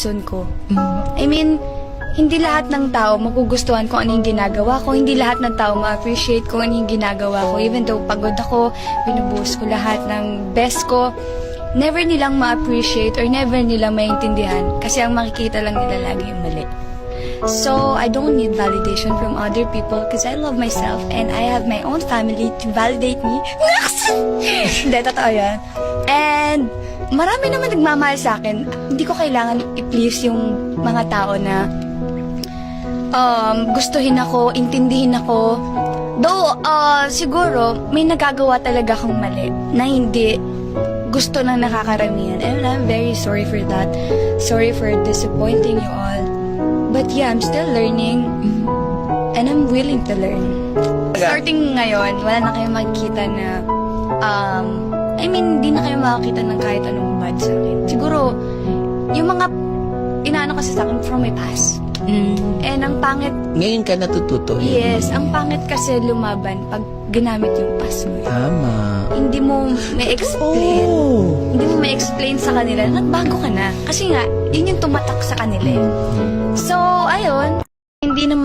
person ko. I mean, hindi lahat ng tao magugustuhan kung ano yung ginagawa ko. Hindi lahat ng tao ma-appreciate kung ano yung ginagawa ko. Even though pagod ako, binubuhos ko lahat ng best ko, never nilang ma-appreciate or never nilang maintindihan kasi ang makikita lang nila lagi yung mali. So, I don't need validation from other people because I love myself and I have my own family to validate me. Hindi, totoo yan. And marami naman nagmamahal sa akin. Hindi ko kailangan i-please yung mga tao na gustuhin ako, intindihin ako. Though, siguro, may nagagawa talaga akong mali na hindi gusto ng nakakaramihan. And I'm very sorry for that. Sorry for disappointing you all. But yeah, I'm still learning. And I'm willing to learn. Starting ngayon, wala na kayong makikita na, hindi na kayo makakita ng kahit anong bad sa akin. Siguro, yung mga inaano kasi sa akin from my past. And ang pangit... Ngayon ka natututo. Yes, ang pangit kasi lumaban pag ginamit yung past mo. Tama. Hindi mo may-explain. Hindi mo may-explain sa kanila na nagbago ka na. Kasi nga, yun yung tumatak sa kanila. So, ayun. Hindi naman